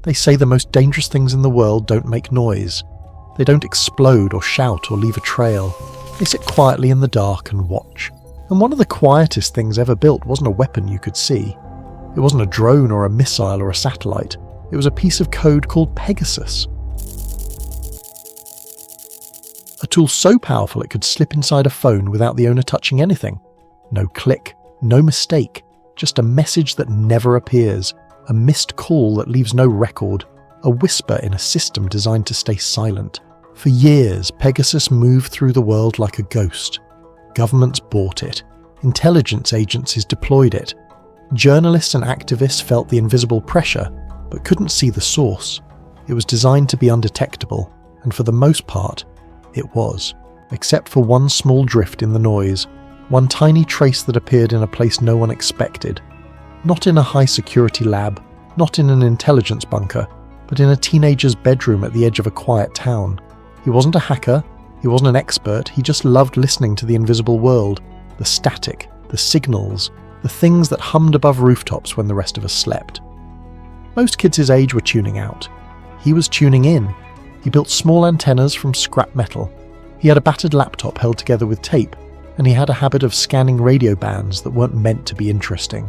They say the most dangerous things in the world don't make noise. They don't explode or shout or leave a trail. They sit quietly in the dark and watch. And one of the quietest things ever built wasn't a weapon you could see. It wasn't a drone or a missile or a satellite. It was a piece of code called Pegasus. A tool so powerful it could slip inside a phone without the owner touching anything. No click, no mistake, just a message that never appears, a missed call that leaves no record, a whisper in a system designed to stay silent. For years, Pegasus moved through the world like a ghost. Governments bought it. Intelligence agencies deployed it. Journalists and activists felt the invisible pressure, but couldn't see the source. It was designed to be undetectable, and for the most part, it was, except for one small drift in the noise, one tiny trace that appeared in a place no one expected. Not in a high-security lab, not in an intelligence bunker, but in a teenager's bedroom at the edge of a quiet town. He wasn't a hacker, he wasn't an expert, he just loved listening to the invisible world, the static, the signals, the things that hummed above rooftops when the rest of us slept. Most kids his age were tuning out. He was tuning in. He built small antennas from scrap metal. He had a battered laptop held together with tape, and he had a habit of scanning radio bands that weren't meant to be interesting.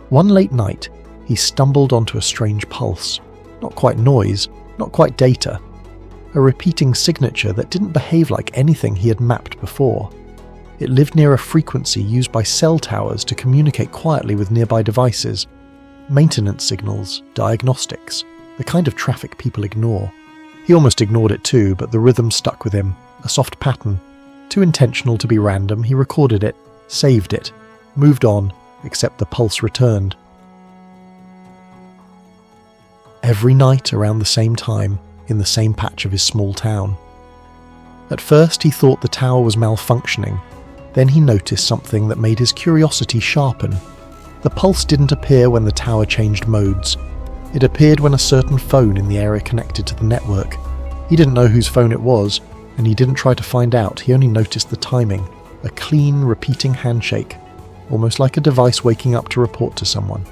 One late night, he stumbled onto a strange pulse. Not quite noise, not quite data. A repeating signature that didn't behave like anything he had mapped before. It lived near a frequency used by cell towers to communicate quietly with nearby devices. Maintenance signals, diagnostics, the kind of traffic people ignore. He almost ignored it too, but the rhythm stuck with him, a soft pattern. Too intentional to be random, he recorded it, saved it, moved on, except the pulse returned. Every night around the same time, in the same patch of his small town. At first he thought the tower was malfunctioning. Then he noticed something that made his curiosity sharpen. The pulse didn't appear when the tower changed modes. It appeared when a certain phone in the area connected to the network. He didn't know whose phone it was, and he didn't try to find out, he only noticed the timing. A clean, repeating handshake, almost like a device waking up to report to someone.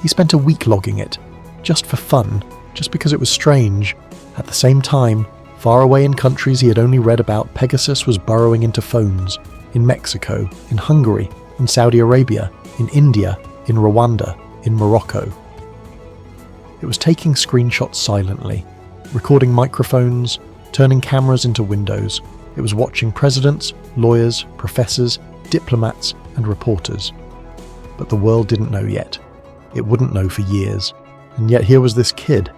He spent a week logging it, just for fun, just because it was strange. At the same time, far away in countries he had only read about, Pegasus was burrowing into phones. In Mexico, in Hungary, in Saudi Arabia, in India, in Rwanda, in Morocco. It was taking screenshots silently, recording microphones, turning cameras into windows. It was watching presidents, lawyers, professors, diplomats, and reporters. But the world didn't know yet. It wouldn't know for years. And yet here was this kid,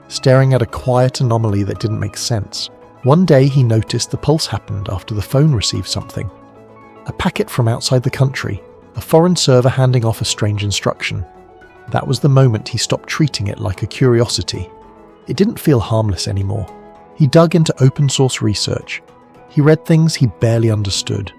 staring at a quiet anomaly that didn't make sense. One day he noticed the pulse happened after the phone received something. A packet from outside the country, a foreign server handing off a strange instruction. That was the moment he stopped treating it like a curiosity. It didn't feel harmless anymore. He dug into open source research. He read things he barely understood.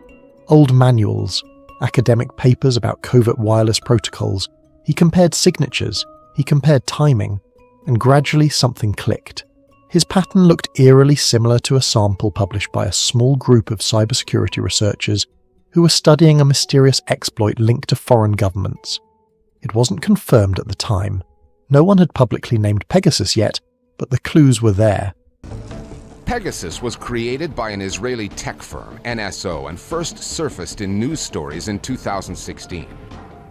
Old manuals, academic papers about covert wireless protocols. He compared signatures, he compared timing, and gradually something clicked. His pattern looked eerily similar to a sample published by a small group of cybersecurity researchers who were studying a mysterious exploit linked to foreign governments. It wasn't confirmed at the time. No one had publicly named Pegasus yet, but the clues were there. Pegasus was created by an Israeli tech firm, NSO, and first surfaced in news stories in 2016.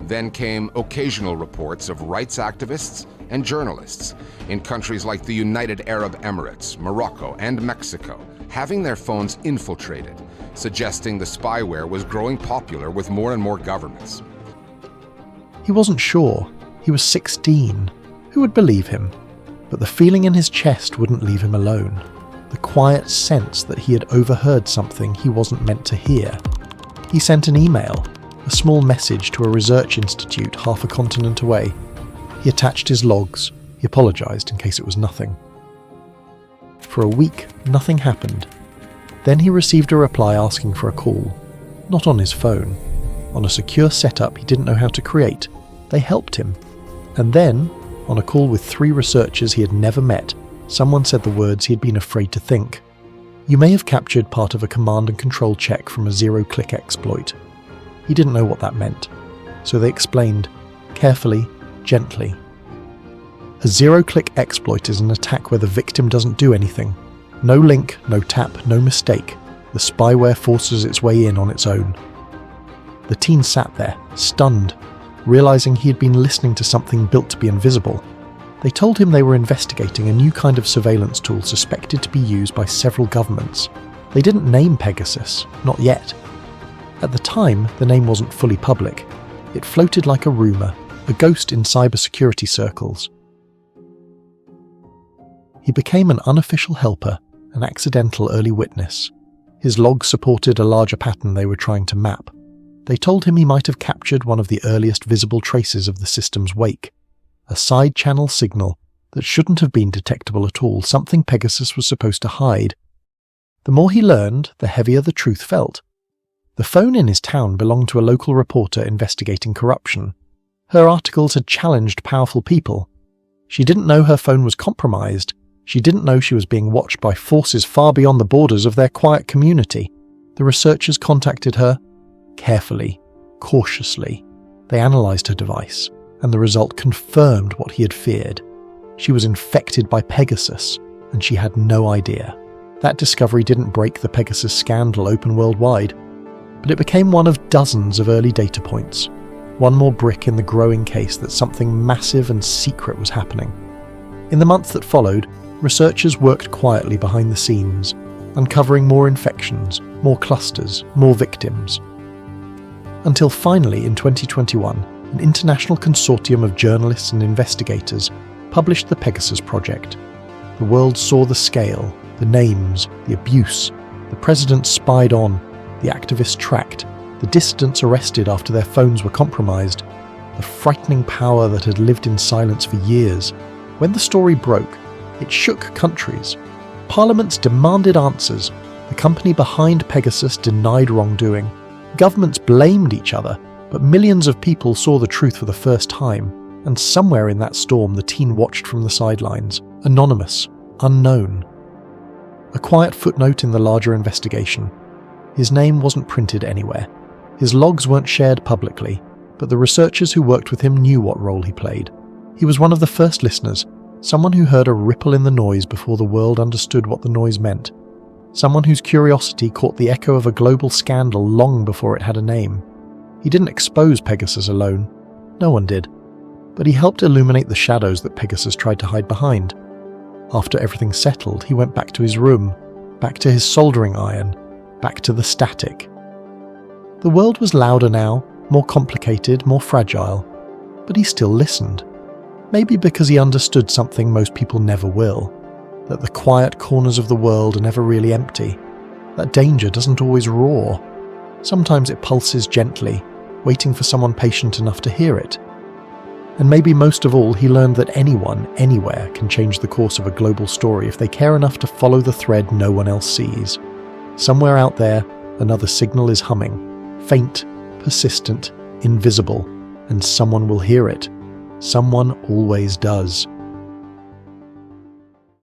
Then came occasional reports of rights activists and journalists in countries like the United Arab Emirates, Morocco, and Mexico, having their phones infiltrated, suggesting the spyware was growing popular with more and more governments. He wasn't sure. He was 16. Who would believe him? But the feeling in his chest wouldn't leave him alone. The quiet sense that he had overheard something he wasn't meant to hear. He sent an email, a small message to a research institute half a continent away. He attached his logs. He apologized in case it was nothing. For a week, nothing happened. Then he received a reply asking for a call. Not on his phone. On a secure setup he didn't know how to create. They helped him. And then, on a call with 3 researchers he had never met, someone said the words he had been afraid to think. You may have captured part of a command and control check from a zero-click exploit. He didn't know what that meant. So they explained, carefully, gently. A zero-click exploit is an attack where the victim doesn't do anything. No link, no tap, no mistake. The spyware forces its way in on its own. The teen sat there, stunned, realizing he had been listening to something built to be invisible. They told him they were investigating a new kind of surveillance tool suspected to be used by several governments. They didn't name Pegasus, not yet. At the time, the name wasn't fully public. It floated like a rumor, a ghost in cybersecurity circles. He became an unofficial helper, an accidental early witness. His logs supported a larger pattern they were trying to map. They told him he might have captured one of the earliest visible traces of the system's wake, a side-channel signal that shouldn't have been detectable at all, something Pegasus was supposed to hide. The more he learned, the heavier the truth felt. The phone in his town belonged to a local reporter investigating corruption. Her articles had challenged powerful people. She didn't know her phone was compromised. She didn't know she was being watched by forces far beyond the borders of their quiet community. The researchers contacted her carefully, cautiously. They analysed her device, and the result confirmed what he had feared. She was infected by Pegasus, and she had no idea. That discovery didn't break the Pegasus scandal open worldwide, but it became one of dozens of early data points, one more brick in the growing case that something massive and secret was happening. In the months that followed, researchers worked quietly behind the scenes, uncovering more infections, more clusters, more victims. Until finally, in 2021, an international consortium of journalists and investigators published the Pegasus Project. The world saw the scale, the names, the abuse, the president spied on, the activists tracked, the dissidents arrested after their phones were compromised, the frightening power that had lived in silence for years. When the story broke, it shook countries. Parliaments demanded answers. The company behind Pegasus denied wrongdoing. Governments blamed each other, but millions of people saw the truth for the first time. And somewhere in that storm, the teen watched from the sidelines, anonymous, unknown. A quiet footnote in the larger investigation. His name wasn't printed anywhere. His logs weren't shared publicly, but the researchers who worked with him knew what role he played. He was one of the first listeners, someone who heard a ripple in the noise before the world understood what the noise meant. Someone whose curiosity caught the echo of a global scandal long before it had a name. He didn't expose Pegasus alone. No one did. But he helped illuminate the shadows that Pegasus tried to hide behind. After everything settled, he went back to his room, back to his soldering iron, back to the static. The world was louder now, more complicated, more fragile, but he still listened. Maybe because he understood something most people never will, that the quiet corners of the world are never really empty, that danger doesn't always roar. Sometimes it pulses gently, waiting for someone patient enough to hear it. And maybe most of all, he learned that anyone, anywhere, can change the course of a global story if they care enough to follow the thread no one else sees. Somewhere out there, another signal is humming, faint, persistent, invisible, and someone will hear it. Someone always does.